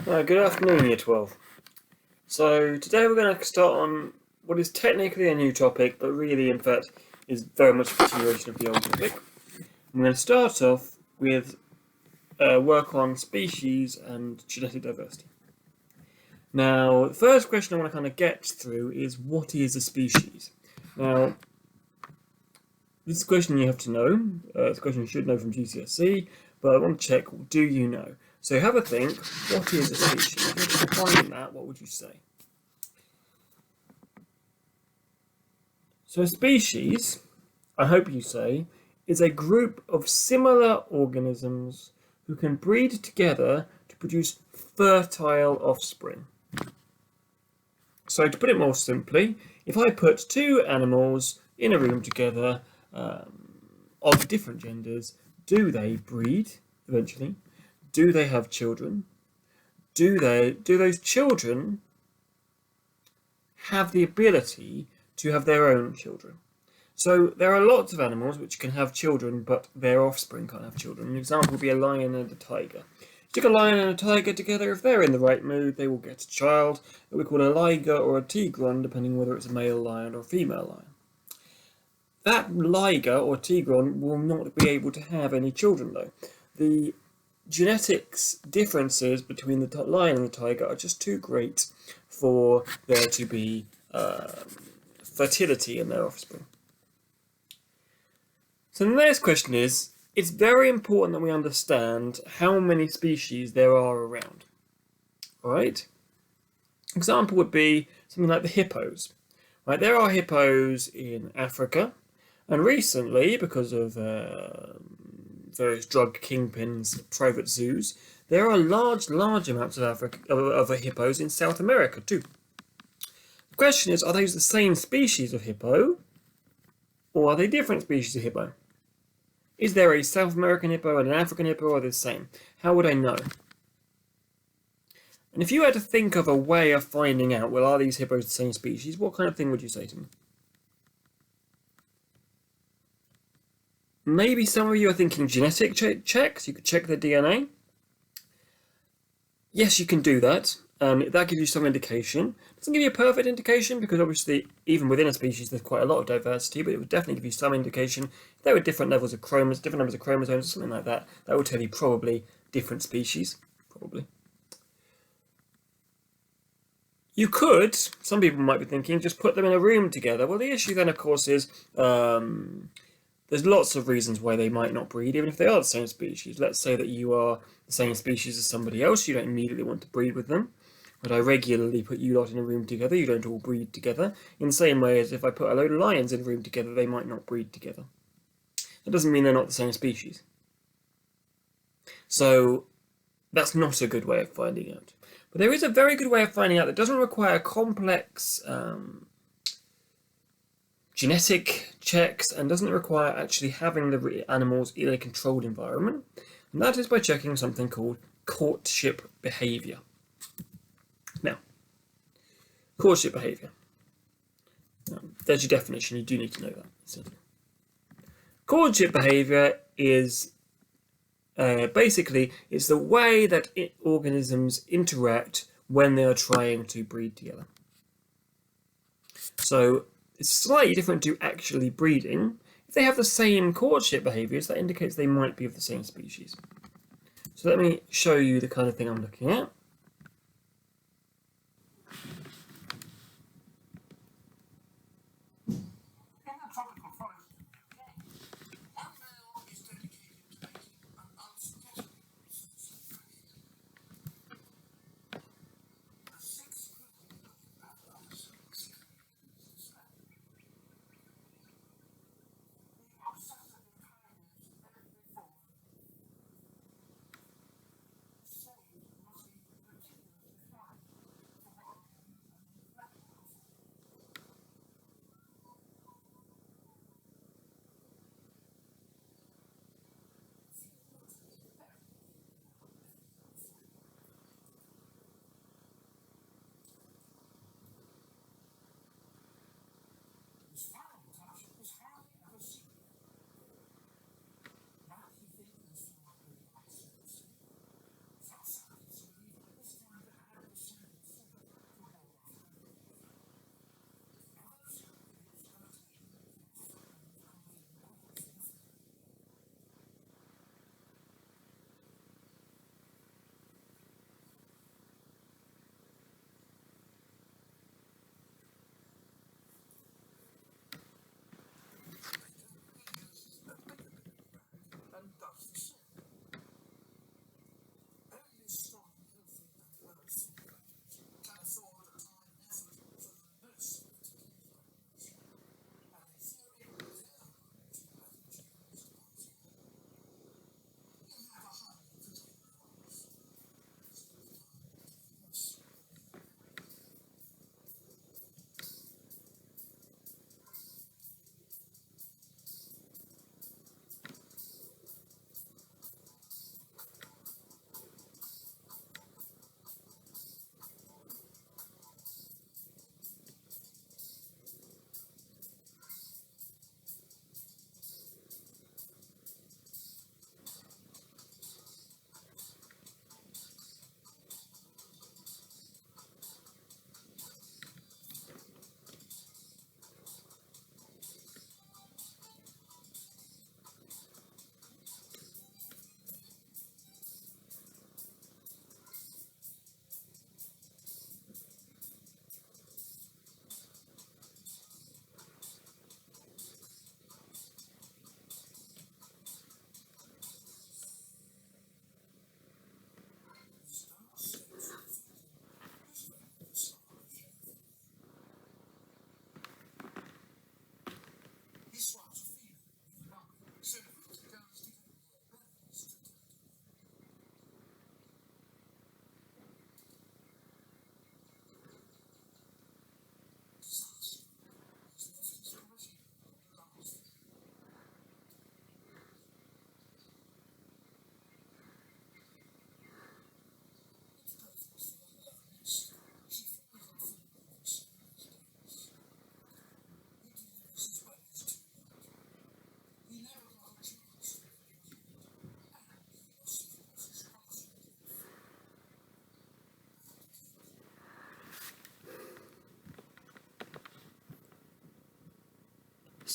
Good afternoon, Year 12. So today we're going to start on what is technically a new topic, but really, in fact, is very much a continuation of the old topic. I'm going to start off with work on species and genetic diversity. Now, the first question I want to kind of get through is, what is a species? Now, this is a question you have to know. It's a question you should know from GCSE, but I want to check, do you know? So have a think, what is a species? If you were to define that, what would you say? So a species, I hope you say, is a group of similar organisms who can breed together to produce fertile offspring. So to put it more simply, if I put two animals in a room together of different genders, do they breed eventually? Do they have children? Do those children have the ability to have their own children? So there are lots of animals which can have children, but their offspring can't have children. An example would be a lion and a tiger. Stick a lion and a tiger together, if they're in the right mood, they will get a child that we call a liger or a tigron, depending whether it's a male lion or a female lion. That liger or tigron will not be able to have any children though. The genetics differences between the lion and the tiger are just too great for there to be fertility in their offspring. So the next question is, it's very important that we understand how many species there are around. Alright? Example would be something like the hippos. Right, there are hippos in Africa, and recently, because of various drug kingpins, private zoos, there are large amounts of hippos in South America too. The question is, are those the same species of hippo, or are they different species of hippo? Is there a South American hippo and an African hippo, or are they the same? How would I know? And if you had to think of a way of finding out, well, are these hippos the same species, what kind of thing would you say to me? Maybe some of you are thinking genetic checks. You could check their DNA. Yes, you can do that. That gives you some indication. It doesn't give you a perfect indication because obviously even within a species there's quite a lot of diversity, but it would definitely give you some indication. If there were different levels of chromosomes, different numbers of chromosomes or something like that, that would tell you probably different species, probably. You could, some people might be thinking, just put them in a room together. Well, the issue then of course is there's lots of reasons why they might not breed, even if they are the same species. Let's say that you are the same species as somebody else, you don't immediately want to breed with them. But I regularly put you lot in a room together, you don't all breed together. In the same way as if I put a load of lions in a room together, they might not breed together. That doesn't mean they're not the same species. So that's not a good way of finding out. But there is a very good way of finding out that doesn't require complex genetic checks and doesn't require actually having the animals in a controlled environment. And that is by checking something called courtship behaviour. Now, courtship behaviour. There's your definition, you do need to know that. Courtship behaviour is basically it's the way that organisms interact when they are trying to breed together. So it's slightly different to actually breeding. If they have the same courtship behaviours, that indicates they might be of the same species. So let me show you the kind of thing I'm looking at.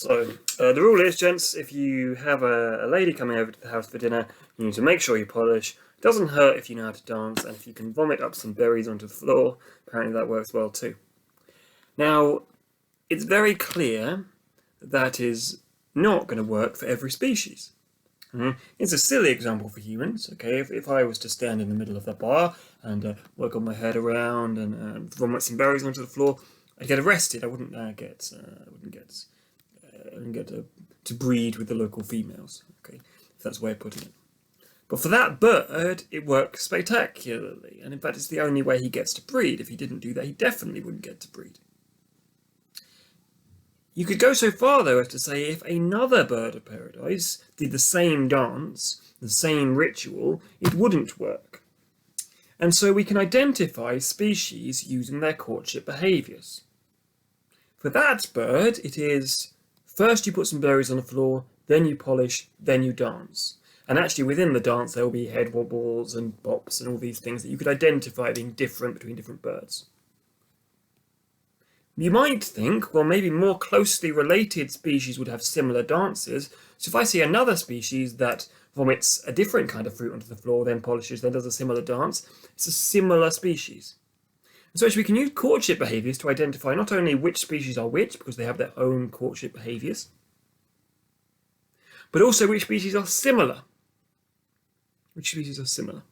So the rule is, gents, if you have a lady coming over to the house for dinner, you need to make sure you polish. It doesn't hurt if you know how to dance, and if you can vomit up some berries onto the floor, apparently that works well too. Now, it's very clear that is not going to work for every species. It's a silly example for humans, okay? If I was to stand in the middle of the bar and wiggle my head around and vomit some berries onto the floor, I'd get arrested. I wouldn't get to breed with the local females, okay? If that's the way of putting it. But for that bird, it works spectacularly, and in fact, it's the only way he gets to breed. If he didn't do that, he definitely wouldn't get to breed. You could go so far, though, as to say if another bird of paradise did the same dance, the same ritual, it wouldn't work. And so we can identify species using their courtship behaviours. For that bird, it is first you put some berries on the floor, then you polish, then you dance. And actually within the dance there will be head wobbles and bops and all these things that you could identify being different between different birds. You might think, well, maybe more closely related species would have similar dances. So if I see another species that vomits a different kind of fruit onto the floor, then polishes, then does a similar dance, it's a similar species. And so actually we can use courtship behaviours to identify not only which species are which, because they have their own courtship behaviours, but also which species are similar. Which species are similar.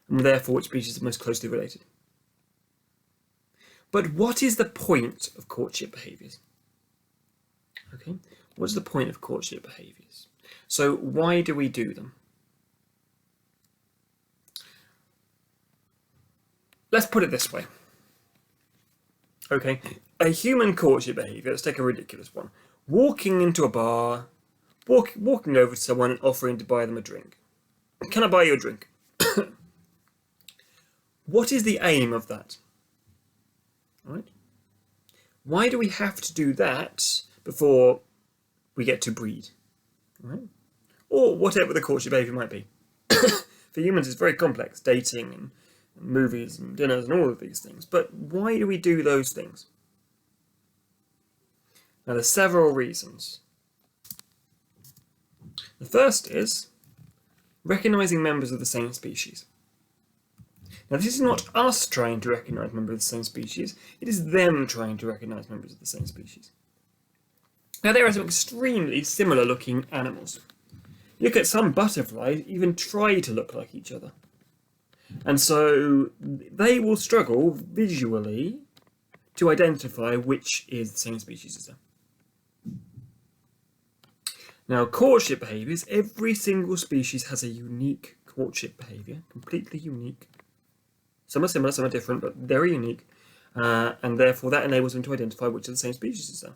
And therefore which species are most closely related. But what is the point of courtship behaviours? Okay, what's the point of courtship behaviours? So why do we do them? Let's put it this way. Okay, a human courtship behaviour, let's take a ridiculous one. Walking into a bar, walking over to someone and offering to buy them a drink. Can I buy you a drink? What is the aim of that? Right? Why do we have to do that before we get to breed? Right? Or whatever the courtship behaviour might be. For humans it's very complex, dating and movies and dinners and all of these things. But why do we do those things? Now there's several reasons. The first is recognising members of the same species. Now this is not us trying to recognise members of the same species, it is them trying to recognise members of the same species. Now there are some extremely similar looking animals. You look at some butterflies, even try to look like each other. And so they will struggle visually to identify which is the same species as them. Now courtship behaviours, every single species has a unique courtship behaviour, completely unique. Some are similar, some are different, but very unique, and therefore that enables them to identify which of the same species is them.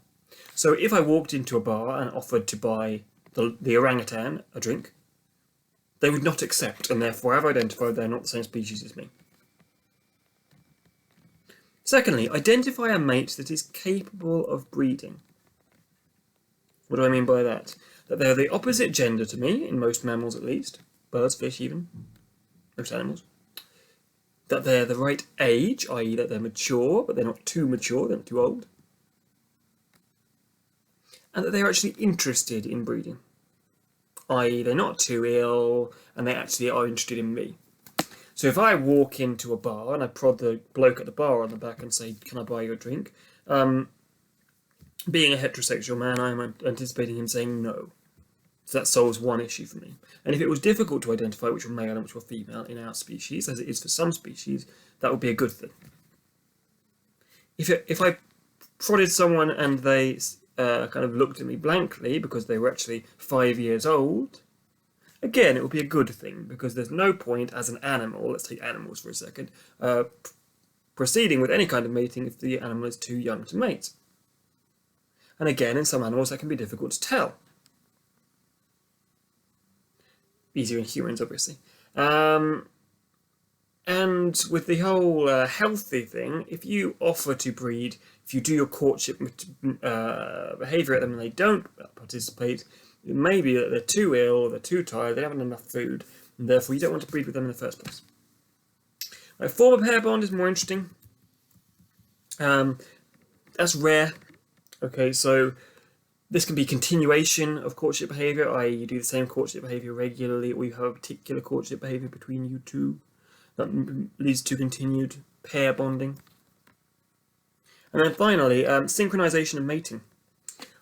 So if I walked into a bar and offered to buy the orangutan a drink, they would not accept, and therefore I've identified they're not the same species as me. Secondly, identify a mate that is capable of breeding. What do I mean by that? That they're the opposite gender to me, in most mammals at least, birds, fish even, most animals. That they're the right age, i.e. that they're mature, but they're not too mature, they're not too old. And that they're actually interested in breeding, i.e. they're not too ill, and they actually are interested in me. So if I walk into a bar and I prod the bloke at the bar on the back and say, can I buy you a drink? Being a heterosexual man, I'm anticipating him saying no. So that solves one issue for me. And if it was difficult to identify which were male and which were female in our species, as it is for some species, that would be a good thing. If I prodded someone and they kind of looked at me blankly because they were actually 5 years old, again, it would be a good thing, because there's no point as an animal, let's take animals for a second, proceeding with any kind of mating if the animal is too young to mate. And again, in some animals that can be difficult to tell. Easier in humans, obviously. And with the whole healthy thing, if you offer to breed, if you do your courtship behaviour at them and they don't participate, it may be that they're too ill, they're too tired, they haven't enough food, and therefore you don't want to breed with them in the first place. A form of pair bond is more interesting. That's rare. Okay, so This can be continuation of courtship behaviour, i.e. you do the same courtship behaviour regularly, or you have a particular courtship behaviour between you two that leads to continued pair bonding. And then finally, synchronization and mating.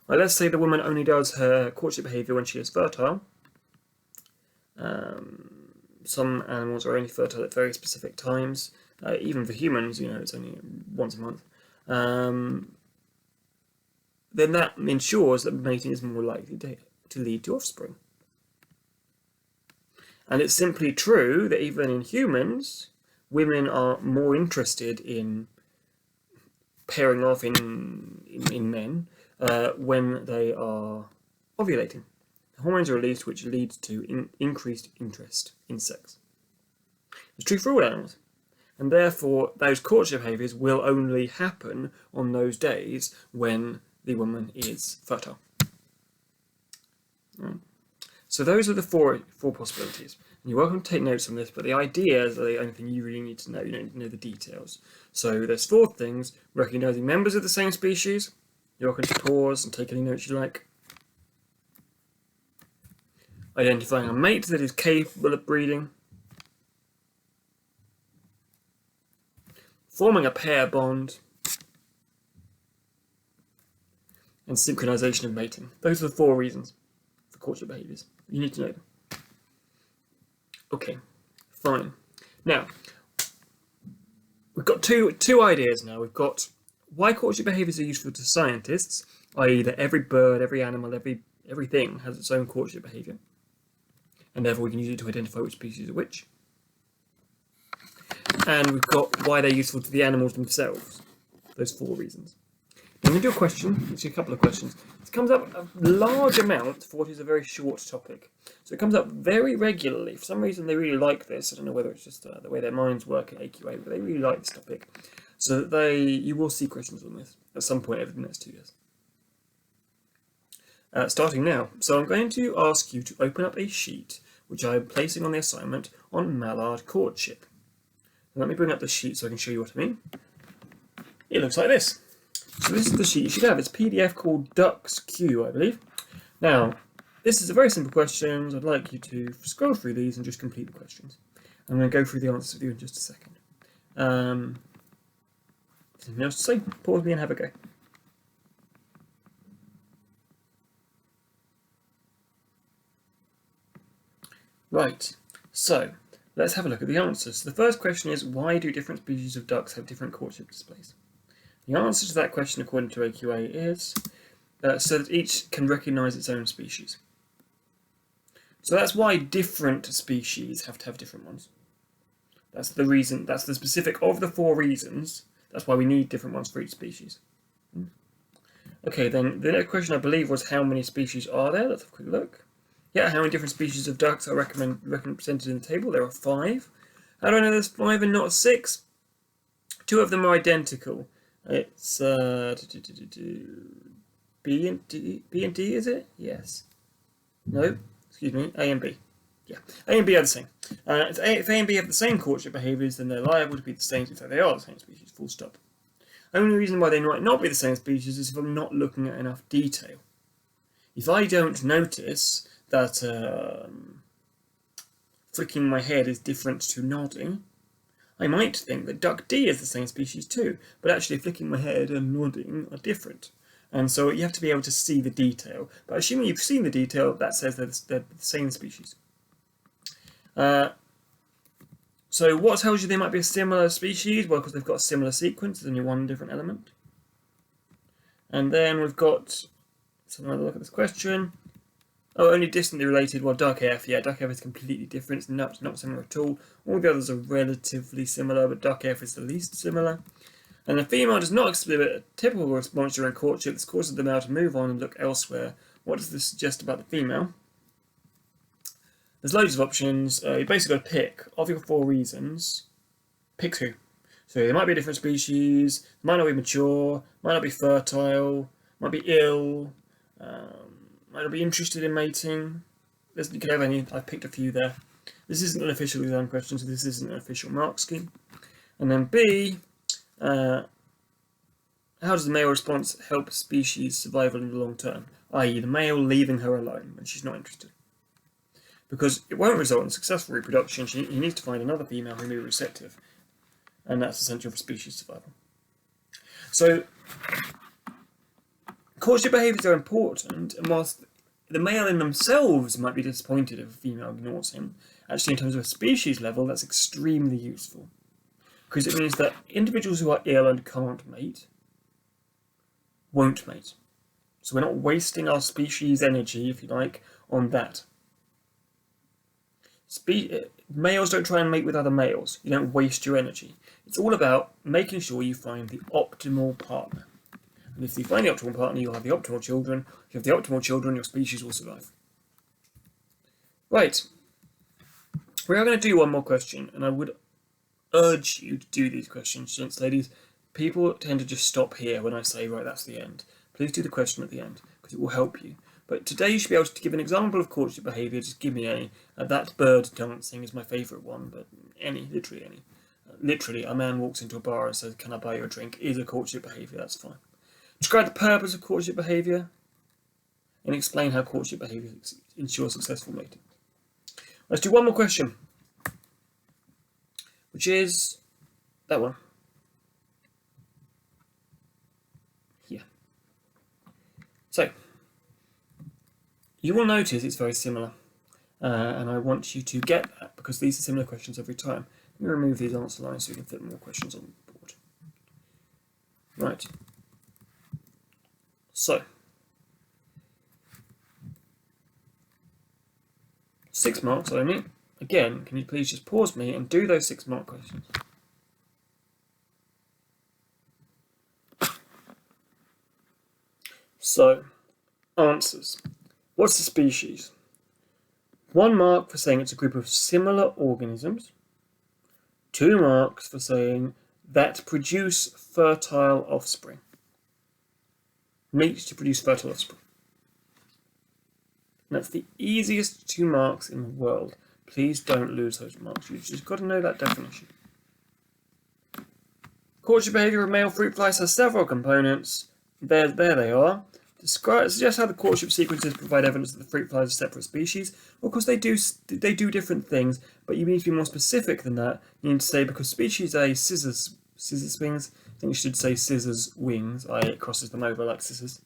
Well, let's say the woman only does her courtship behaviour when she is fertile. Some animals are only fertile at very specific times. Even for humans, it's only once a month. Then that ensures that mating is more likely to lead to offspring. And it's simply true that even in humans, women are more interested in pairing off in men when they are ovulating. Hormones are released which leads to increased interest in sex. It's true for all animals. And therefore, those courtship behaviours will only happen on those days when the woman is fertile. So those are the four possibilities. And you're welcome to take notes on this, but the ideas are the only thing you really need to know. You don't need to know the details. So there's 4 things: recognising members of the same species. You're welcome to pause and take any notes you like. Identifying a mate that is capable of breeding. Forming a pair bond. And synchronization of mating. Those are the 4 reasons for courtship behaviours. You need to know them. Okay, fine. Now, we've got two ideas now. We've got why courtship behaviours are useful to scientists, i.e. that every bird, every animal, everything has its own courtship behaviour. And therefore we can use it to identify which species are which. And we've got why they're useful to the animals themselves. Those 4 reasons. I'm going to do a question, actually a couple of questions. It comes up a large amount for what is a very short topic. So it comes up very regularly. For some reason they really like this. I don't know whether it's just the way their minds work at AQA, but they really like this topic. So that you will see questions on this at some point over the next 2 years. Starting now. So I'm going to ask you to open up a sheet, which I'm placing on the assignment on mallard courtship. And let me bring up the sheet so I can show you what I mean. It looks like this. So this is the sheet you should have. It's a PDF called Ducks Q, I believe. Now, this is a very simple question. I'd like you to scroll through these and just complete the questions. I'm going to go through the answers with you in just a second. Anything else to say? Pause me and have a go. Right, so let's have a look at the answers. So the first question is, why do different species of ducks have different courtship displays? The answer to that question, according to AQA, is so that each can recognise its own species. So that's why different species have to have different ones. That's the reason, that's the specific of the 4 reasons. That's why we need different ones for each species. Okay, then the next question I believe was how many species are there? Let's have a quick look. Yeah, how many different species of ducks are represented in the table? There are 5. How do I know there's 5 and not 6? 2 of them are identical. It's B and D, is it? Yes. No, excuse me, A and B. Yeah, A and B are the same. If A and B have the same courtship behaviours, then they're liable to be the same, so they are the same species, full stop. Only reason why they might not be the same species is if I'm not looking at enough detail. If I don't notice that flicking my head is different to nodding, I might think that duck D is the same species too, but actually flicking my head and nodding are different. And so you have to be able to see the detail. But assuming you've seen the detail, that says that they're the same species. So what tells you they might be a similar species? Well, because they've got a similar sequence, there's only one different element. And then we've got, let's have another look at this question. Oh, only distantly related. Well, duck F, yeah, duck F is completely different. It's not similar at all. All the others are relatively similar, but duck F is the least similar. And the female does not exhibit a typical response during courtship. This causes the male to move on and look elsewhere. What does this suggest about the female? There's loads of options. You basically got to pick, of your 4 reasons, pick 2. So they might be a different species, might not be mature, might not be fertile, might be ill, might not be interested in mating. You could have any. I've picked a few there. This isn't an official exam question, so this isn't an official mark scheme. And then B, how does the male response help species survival in the long term? i.e. the male leaving her alone when she's not interested. Because it won't result in successful reproduction, he needs to find another female who will be receptive, and that's essential for species survival. So, courtship behaviours are important, and whilst the male in themselves might be disappointed if a female ignores him, actually in terms of a species level, that's extremely useful. Because it means that individuals who are ill and can't mate won't mate. So we're not wasting our species energy, if you like, on that. Males don't try and mate with other males. You don't waste your energy. It's all about making sure you find the optimal partner. And if you find the optimal partner, you'll have the optimal children. If you have the optimal children, your species will survive. Right. We are going to do one more question, and I would urge you to do these questions, gents, ladies. People tend to just stop here when I say, right, that's the end. Please do the question at the end, because it will help you. But today you should be able to give an example of courtship behaviour. Just give me any. That bird dancing is my favourite one, but any, literally any. Literally, a man walks into a bar and says, "Can I buy you a drink?" is a courtship behaviour, that's fine. Describe the purpose of courtship behaviour, and explain how courtship behaviour ensures successful mating. Let's do one more question, which is that one. Here. So, you will notice it's very similar, and I want you to get that because these are similar questions every time. Let me remove these answer lines so we can fit more questions on the board. Right. So, 6 marks only. Again, can you please just pause me and do those 6 mark questions? So, answers. What's the species? 1 mark for saying it's a group of similar organisms. 2 marks for saying that produce fertile offspring. Mate to produce fertile offspring. And that's the easiest 2 marks in the world. Please don't lose those marks. You've just got to know that definition. Courtship behaviour of male fruit flies has several components. There they are. Suggest how the courtship sequences provide evidence that the fruit flies are separate species. Well, of course they do different things, but you need to be more specific than that. You need to say because species A scissors wings. I think you should say scissors wings. It crosses them over like scissors.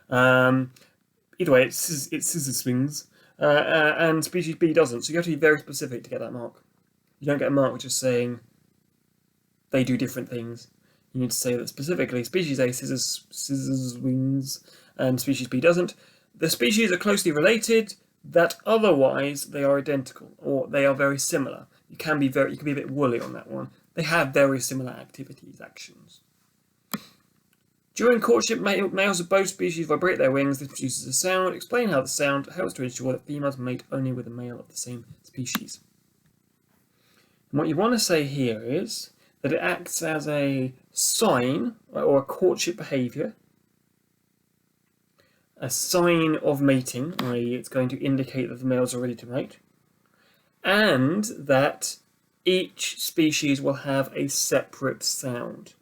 Either way, it's scissors wings, and species B doesn't. So you have to be very specific to get that mark. You don't get a mark with just saying they do different things. You need to say that specifically species A scissors wings and species B doesn't. The species are closely related, that otherwise they are identical or they are very similar. You can be a bit woolly on that one. They have very similar activities, actions. During courtship, males of both species vibrate their wings. This produces a sound. Explain how the sound helps to ensure that females mate only with a male of the same species. And what you want to say here is that it acts as a sign or a courtship behaviour, a sign of mating, i.e. it's going to indicate that the males are ready to mate, and that each species will have a separate sound.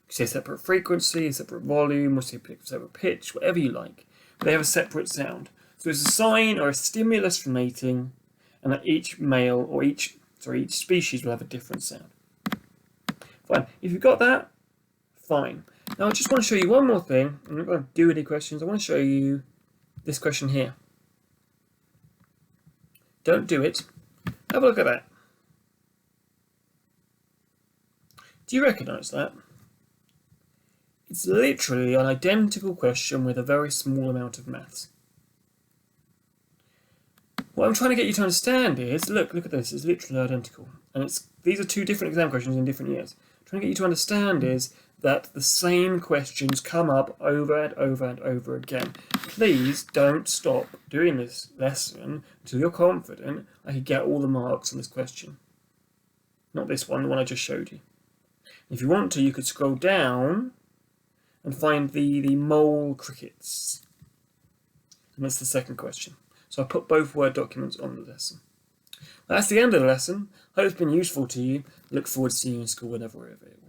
You say separate frequency, a separate volume, or separate pitch, whatever you like. But they have a separate sound. So it's a sign or a stimulus for mating, and that each male or each species will have a different sound. Fine. If you've got that, fine. Now I just want to show you one more thing. I'm not going to do any questions. I want to show you this question here. Don't do it. Have a look at that. Do you recognise that? It's literally an identical question with a very small amount of maths. What I'm trying to get you to understand is, look at this, it's literally identical. And these are 2 different exam questions in different years. What I'm trying to get you to understand is that the same questions come up over and over and over again. Please don't stop doing this lesson until you're confident I can get all the marks on this question. Not this one, the one I just showed you. If you want to, you could scroll down and find the mole crickets. And that's the second question. So I put both Word documents on the lesson. That's the end of the lesson. Hope it's been useful to you. Look forward to seeing you in school whenever it will.